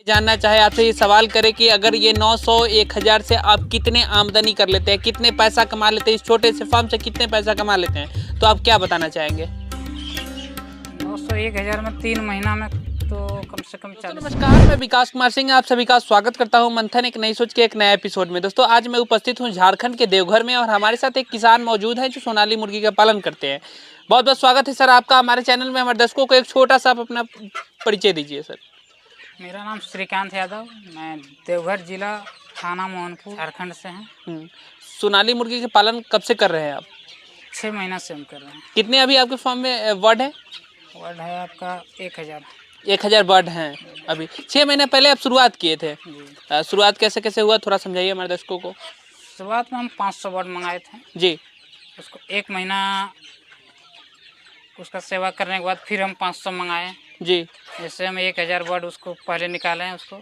जानना चाहे आपसे ये सवाल करें कि अगर ये 900 1000 से आप कितने आमदनी कर लेते हैं, कितने पैसा कमा लेते हैं, इस छोटे से फर्म से कितने पैसा कमा लेते हैं, तो आप क्या बताना चाहेंगे? 900 1000 में 3 महीना में तो कम से कम 40। नमस्कार, मैं विकास कुमार सिंह आप सभी का स्वागत करता हूं मंथन एक नई सोच के एक नए एपिसोड में। दोस्तों, आज मैं उपस्थित हूं झारखंड के देवघर में और हमारे साथ एक किसान मौजूद है जो सोनाली मुर्गी का पालन करते हैं। बहुत बहुत स्वागत है सर आपका हमारे चैनल में। हमारे दर्शकों को एक छोटा सा आप अपना परिचय दीजिए सर। मेरा नाम श्रीकांत यादव, मैं देवघर जिला थाना मोहनपुर झारखंड से हैं। सोनाली मुर्गी के पालन कब से कर रहे हैं आप? 6 महीना से हम कर रहे हैं। कितने अभी आपके फार्म में वर्ड है? वर्ड है आपका 1000। 1000 बर्ड हैं अभी। 6 महीने पहले आप शुरुआत किए थे। शुरुआत कैसे कैसे हुआ, थोड़ा समझाइए हमारे दर्शकों को। शुरुआत में हम 500 बर्ड मंगाए थे जी। उसको 1 महीना उसका सेवा करने के बाद फिर हम 500 मंगाए जी। जैसे हम 1000 बर्ड उसको पहले निकाले हैं। उसको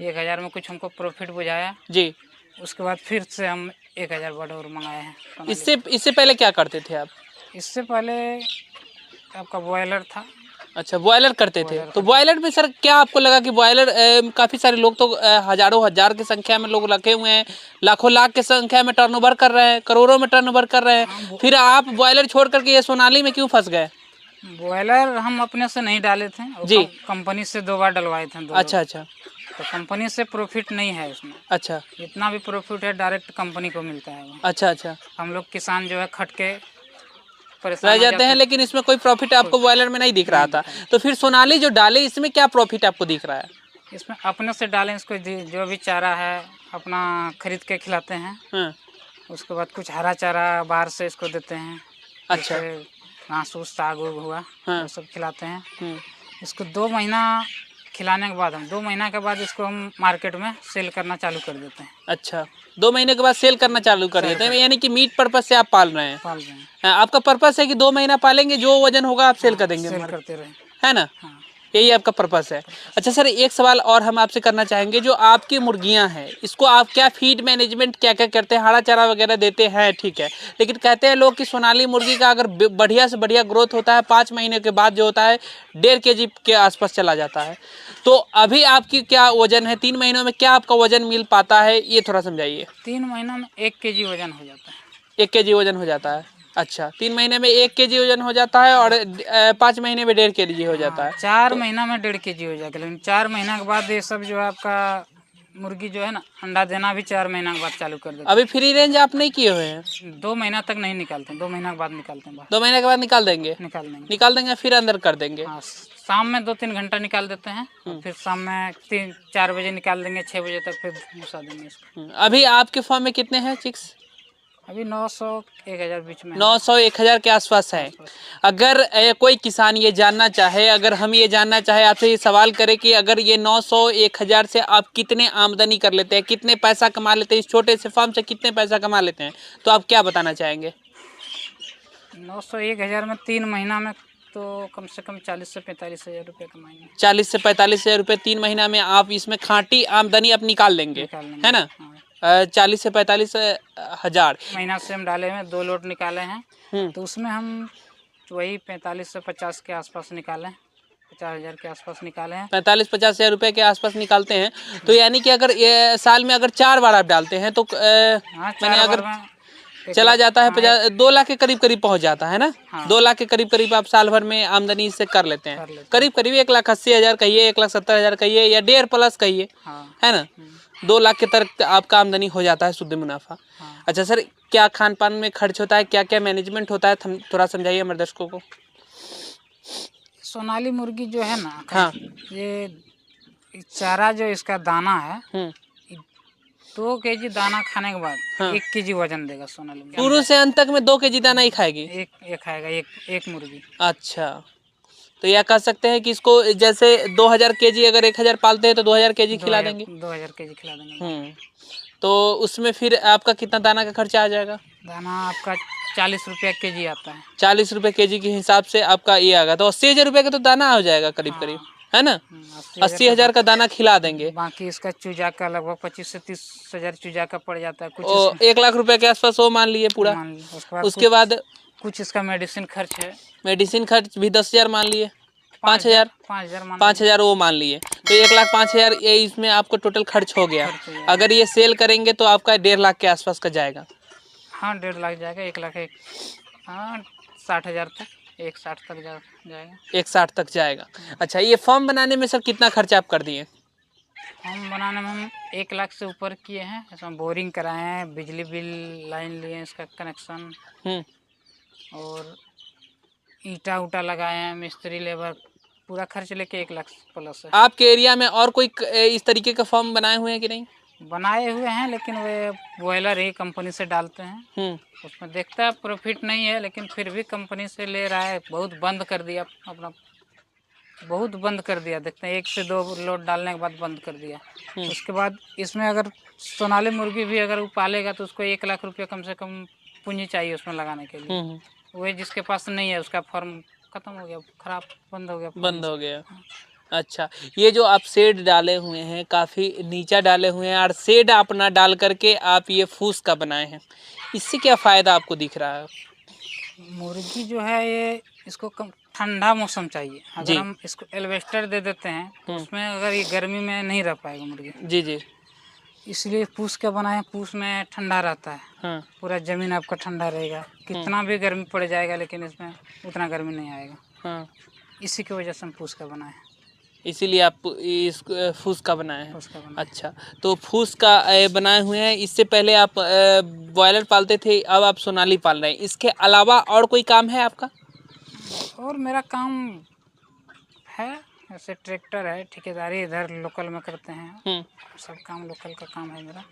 1000 में कुछ हमको प्रॉफिट बुझाया जी। उसके बाद फिर से हम 1000 बर्ड और मंगाए हैं। इससे पहले क्या करते थे आप? इससे पहले आपका बॉयलर था। अच्छा, बॉयलर करते थे। तो बॉयलर में सर क्या आपको लगा कि बॉयलर काफ़ी सारे लोग तो हजारों हजार की संख्या में लोग रखे हुए हैं, लाखों लाख की संख्या में टर्नओवर कर रहे हैं, करोड़ों में टर्नओवर कर रहे हैं, फिर आप बॉयलर छोड़ करके ये सोनाली में क्यों फंस गए? बॉयलर हम अपने से नहीं डाले थे जी, कंपनी से 2 बार डलवाए थे। अच्छा अच्छा। तो कंपनी से प्रॉफिट नहीं है उसमें। अच्छा। जितना भी प्रॉफिट है डायरेक्ट कंपनी को मिलता है। अच्छा अच्छा। हम लोग किसान जो है खट के रह जाते हैं, लेकिन इसमें कोई प्रॉफिट आपको बॉयलर में नहीं दिख रहा था। तो फिर सोनाली जो डाले इसमें क्या प्रॉफिट आपको दिख रहा है? इसमें अपने से डालें, इसको जो भी चारा है अपना खरीद के खिलाते हैं। उसके बाद कुछ हरा चारा बाहर से इसको देते हैं। अच्छा। घास फूस साग उग हुआ वो सब खिलाते हैं। इसको 2 महीना खिलाने के बाद हम 2 महीना के बाद इसको हम मार्केट में सेल करना चालू कर देते हैं। अच्छा, 2 महीने के बाद सेल करना चालू कर देते हैं, यानी कि मीट पर्पस से आप पाल रहे हैं? पाल रहे हैं। आपका पर्पस है कि 2 महीना पालेंगे, जो वजन होगा आप सेल कर देंगे? सेल करते रहे, है ना? यही आपका पर्पस है। अच्छा सर, एक सवाल और हम आपसे करना चाहेंगे, जो आपकी मुर्गियां हैं इसको आप क्या फीड मैनेजमेंट क्या क्या करते हैं? हरा चारा वगैरह देते हैं, ठीक है, लेकिन कहते हैं लोग कि सोनाली मुर्गी का अगर बढ़िया से बढ़िया ग्रोथ होता है 5 महीने के बाद जो होता है 1.5 kg के आसपास चला जाता है। तो अभी आपकी क्या वजन है? 3 महीनों में क्या आपका वजन मिल पाता है, ये थोड़ा समझाइए। 3 महीनों में 1 kg वजन हो जाता है। 1 kg वजन हो जाता है। अच्छा, 3 महीने में 1 kg वजन हो जाता है और 5 महीने में 1.5 kg हो जाता है। 4 महीना में 1.5 kg हो जाएगा, लेकिन 4 महीना के बाद ये सब जो है आपका मुर्गी जो है ना अंडा देना भी 4 महीना के बाद चालू कर देते। अभी फ्री रेंज आप नहीं किए हुए हैं? 2 महीना तक नहीं निकालते, 2 महीना के बाद निकालते हैं। 2 महीने के बाद निकाल देंगे? निकाल देंगे फिर अंदर कर देंगे। हाँ, शाम में 2-3 घंटा निकाल देते हैं, फिर शाम में 3-4 बजे निकाल देंगे, 6 बजे तक फिर घुसा देंगे इसको। अभी आपके फार्म में कितने हैं चिक्स? अभी 900 1000 बीच में। 900 1000 के आसपास है। अगर कोई किसान ये जानना चाहे, अगर हम ये जानना चाहे आपसे ये सवाल करें कि अगर ये 900 1000 से आप कितने आमदनी कर लेते हैं, कितने पैसा कमा लेते हैं, इस छोटे से फार्म से कितने पैसा कमा लेते हैं, तो आप क्या बताना चाहेंगे? 900 1000 में 3 महीना में तो कम से कम 40 से 45 हजार रुपये कमाएंगे। 40 से 45 हजार रुपये 3 महीना में आप इसमें खाटी आमदनी आप निकाल लेंगे, है ना? 40 से 45 हजार महीना से हम डाले हैं, 2 लोट निकाले हैं, तो उसमें हम वही 45 से 50 के आसपास निकाले, 50,000 के आसपास निकाले हैं। 45-50 हजार रुपये के आसपास निकालते हैं। तो यानी कि अगर ये साल में अगर 4 बार आप डालते हैं तो मैंने अगर चला जाता है 2 लाख के करीब करीब पहुंच जाता है ना? 2 लाख के करीब करीब आप साल भर में आमदनी से कर लेते हैं। करीब करीब 1,80,000 कहिए, 1,70,000 कहिए, या 1.5 प्लस कहिए, है ना? 2 लाख के तरफ आपका आमदनी हो जाता है शुद्ध मुनाफा। अच्छा सर, क्या खान पान में खर्च होता है, क्या क्या मैनेजमेंट होता है, थोड़ा समझाइए हमारे दर्शकों को। सोनाली मुर्गी जो है ना, ये चारा जो इसका दाना है, 2 kg दाना खाने के बाद 1 kg वजन देगा सोनाली मुर्गी। शुरू से अंत तक में 2 kg दाना ही खाएगी? एक खाएगा, एक मुर्गी। अच्छा, तो यह कह सकते हैं कि इसको जैसे 2000 kg अगर 1000 पालते हैं तो 2000 kg खिला देंगे? 2000 kg खिला देंगे। तो उसमें फिर आपका कितना दाना का खर्चा आ जाएगा? दाना आपका 40 रुपया kg आता है। 40 रुपये kg के हिसाब से आपका ये आएगा, तो 80,000 रुपये का तो दाना हो जाएगा करीब करीब, है ना? 80,000 का दाना खिला देंगे। बाकी इसका चूजा का लगभग 25 से 30 हजार चूजा का पड़ जाता है। कुछ 1 लाख रुपए के आसपास वो मान लिए पूरा। उसके बाद कुछ इसका मेडिसिन खर्च है। मेडिसिन खर्च भी 10,000 मान लिए। 5,000 5,000 5,000 वो मान लिए, तो 1,05,000 ये इसमें आपको टोटल खर्च हो गया। अगर ये सेल करेंगे तो आपका 1.5 लाख के आसपास का जाएगा। हाँ 1.5 लाख जाएगा, 1 लाख हाँ 60,000 तक, 1,60 तक जाएगा। 1,60 तक जाएगा। अच्छा, ये फॉर्म बनाने में सर कितना खर्चा आप कर दिए? फॉर्म बनाने में हम 1 लाख से ऊपर किए हैं। इसमें बोरिंग कराए हैं, बिजली बिल लाइन लिए हैं, इसका कनेक्शन, और ईटा उटा लगाए हैं, मिस्त्री लेबर, पूरा खर्च लेके 1 लाख प्लस है। आपके एरिया में और कोई इस तरीके का फॉर्म बनाए हुए हैं कि नहीं? बनाए हुए हैं, लेकिन वे बॉयलर ही कंपनी से डालते हैं। उसमें देखता है प्रॉफिट नहीं है, लेकिन फिर भी कंपनी से ले रहा है। बहुत बंद कर दिया अपना, बहुत बंद कर दिया। देखते हैं 1 से 2 लोड डालने के बाद बंद कर दिया। उसके बाद इसमें अगर सोनाली मुर्गी भी अगर वो पालेगा तो उसको 1 लाख रुपया कम से कम पूंजी चाहिए उसमें लगाने के लिए। वही जिसके पास नहीं है उसका फॉर्म खत्म हो गया, खराब, बंद हो गया, बंद हो गया। अच्छा, ये जो आप शेड डाले हुए हैं काफ़ी नीचा डाले हुए हैं, और शेड अपना डाल करके आप ये फूस का बनाए हैं, इससे क्या फ़ायदा आपको दिख रहा है? मुर्गी जो है ये, इसको कम ठंडा मौसम चाहिए। अगर हम इसको एल्वेस्टर दे देते हैं तो उसमें अगर ये गर्मी में नहीं रह पाएगा मुर्गी। जी जी, इसलिए पूस का बनाए। पूस में ठंडा रहता है, पूरा ज़मीन आपका ठंडा रहेगा। कितना भी गर्मी पड़ जाएगा लेकिन इसमें उतना गर्मी नहीं आएगा। इसी की वजह से हम फूस का बनाए, इसीलिए आप इस फूस का बनाए हैं। अच्छा, तो फूस का बनाए हुए हैं। इससे पहले आप बॉयलर पालते थे, अब आप सोनाली पाल रहे हैं। इसके अलावा और कोई काम है आपका? और मेरा काम है, जैसे ट्रैक्टर है, ठेकेदारी इधर लोकल में करते हैं। सब काम लोकल का काम है मेरा।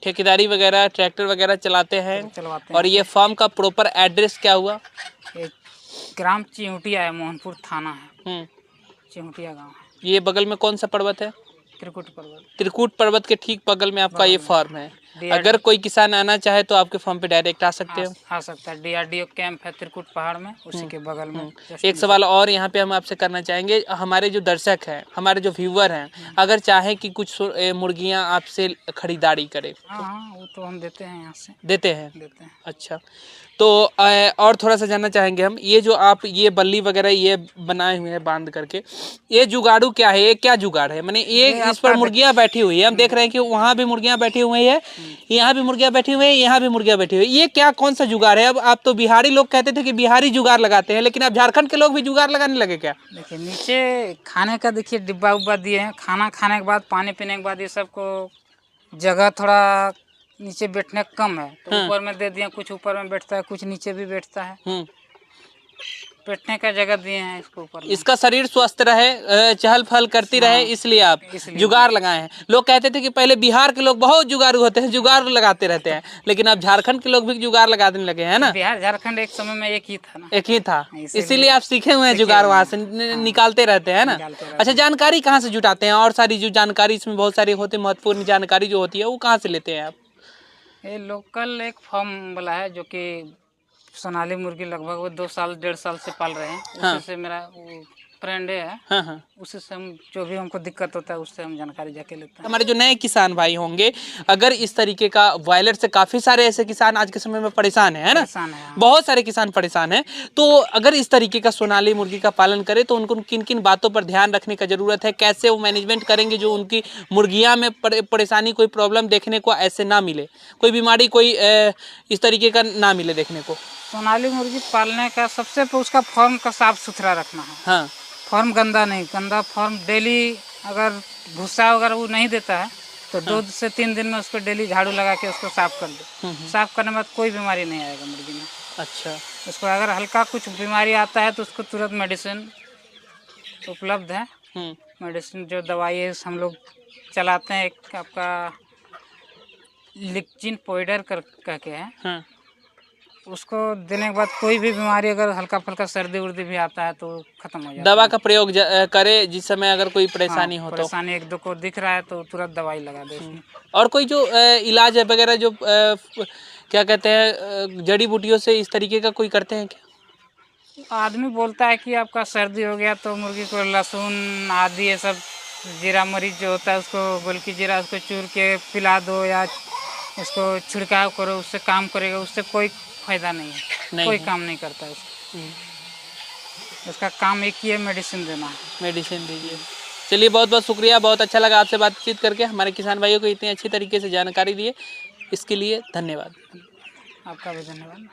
ठेकेदारी वगैरह, ट्रैक्टर वगैरह चलाते हैं, चलवाते हैं। और ये फार्म का प्रॉपर एड्रेस क्या हुआ? ये ग्राम चिहुटिया है, मोहनपुर थाना है, चिहुटिया गाँव है। ये बगल में कौन सा पर्वत है? त्रिकुट पर्वत। त्रिकुट पर्वत के ठीक बगल में आपका ये फार्म है। अगर कोई किसान आना चाहे तो आपके फार्म पे डायरेक्ट आ सकते हो? आ सकता है। DRDO कैंप है त्रिकुट पहाड़ में, उसी के बगल में। एक सवाल और यहाँ पे हम आपसे करना चाहेंगे। हमारे जो दर्शक हैं, हमारे जो व्यूअर हैं, अगर चाहे कि कुछ मुर्गियाँ आपसे खरीदारी करें, हाँ वो तो हम देते हैं, यहाँ से देते हैं। अच्छा, तो और थोड़ा सा जानना चाहेंगे हम, ये जो आप ये बल्ली वगैरह ये बनाए हुए हैं बांध करके, ये जुगाड़ू क्या है? ये क्या जुगाड़ है? माने ये इस पर मुर्गियां बैठी हुई है, हम देख रहे हैं कि वहाँ भी मुर्गियां बैठी हुई है, यहाँ भी मुर्गियां बैठी हुई है, यहाँ भी मुर्गियां बैठी हुई है। ये क्या, कौन सा जुगाड़ है? अब आप तो बिहारी लोग कहते थे कि बिहारी जुगाड़ लगाते हैं, लेकिन अब झारखंड के लोग भी जुगाड़ लगाने लगे क्या? देखिए, नीचे खाने का देखिए डिब्बा उब्बा दिए हैं। खाना खाने के बाद, पानी पीने के बाद ये सबको जगह थोड़ा नीचे बैठने कम है, तो ऊपर में दे दिए। कुछ ऊपर में बैठता है, कुछ नीचे भी बैठता है। बैठने का जगह दिए हैं इसको ऊपर। इसका शरीर स्वस्थ रहे, चहल पहल करती रहे, इसलिए आप जुगाड़ लगाए हैं। लोग कहते थे कि पहले बिहार के लोग बहुत जुगाड़ू होते हैं, जुगाड़ लगाते रहते हैं, लेकिन अब झारखंड के लोग भी जुगाड़ लगाने लगे हैं ना। बिहार झारखंड एक समय में एक ही था ना, एक ही था, इसीलिए आप सीखे हुए हैं जुगाड़, वहाँ से निकालते रहते हैं ना। अच्छा, जानकारी कहाँ से जुटाते हैं? और सारी जो जानकारी इसमें बहुत सारी होती है, महत्वपूर्ण जानकारी जो होती है, वो कहाँ से लेते हैं आप? ये लोकल एक फार्म वाला है जो कि सोनाली मुर्गी लगभग वो 2 साल 1.5 साल से पाल रहे हैं। हाँ। उसी से मेरा फ्रेंड है। हाँ। उसी से हम जो भी हमको दिक्कत होता है उससे हम जानकारी जाके लेते हैं। हमारे जो नए किसान भाई होंगे, अगर इस तरीके का बॉयलर से काफ़ी सारे ऐसे किसान आज के समय में परेशान है ना, परेशान है, बहुत सारे किसान परेशान हैं, तो अगर इस तरीके का सोनाली मुर्गी का पालन करे तो उनको किन किन बातों पर ध्यान रखने का ज़रूरत है? कैसे वो मैनेजमेंट करेंगे जो उनकी मुर्गियाँ में परेशानी, कोई प्रॉब्लम देखने को ऐसे ना मिले, कोई बीमारी, कोई इस तरीके का ना मिले देखने को? सोनाली मुर्गी पालने का सबसे उसका फॉर्म का साफ सुथरा रखना है। हाँ, फॉर्म गंदा नहीं, गंदा फॉर्म डेली अगर भूसा वगैरह वो नहीं देता है तो 2 से 3 दिन में उसको डेली झाड़ू लगा के उसको साफ कर दो। साफ करने के बाद कोई बीमारी नहीं आएगा मुर्गी में। अच्छा, उसको अगर हल्का कुछ बीमारी आता है तो उसको तुरंत मेडिसिन उपलब्ध है। मेडिसिन जो दवाई है हम लोग चलाते हैं, एक आपका लिक्चिन पाउडर कह के है। हाँ। उसको देने के बाद कोई भी बीमारी, अगर हल्का फुल्का सर्दी उर्दी भी आता है तो खत्म हो जाता है। दवा का प्रयोग करे जिस समय अगर कोई परेशानी हो तो? परेशानी 1-2 को दिख रहा है तो तुरंत दवाई लगा दे उसमें। और कोई जो इलाज है वगैरह जो क्या कहते हैं, जड़ी बूटियों से इस तरीके का कोई करते हैं क्या? आदमी बोलता है कि आपका सर्दी हो गया तो मुर्गी को लहसुन आदि ये सब, जीरा मरीच जो होता है उसको, गोलकी जीरा उसको चूर के पिला दो या उसको छिड़काव करो, उससे काम करेगा। उससे कोई फायदा नहीं है, कोई काम नहीं करता है उसको। उसका काम एक ही है, मेडिसिन देना। मेडिसिन दीजिए। चलिए बहुत बहुत शुक्रिया, बहुत अच्छा लगा आपसे बातचीत करके, हमारे किसान भाइयों को इतनी अच्छी तरीके से जानकारी दिए, इसके लिए धन्यवाद। आपका भी धन्यवाद।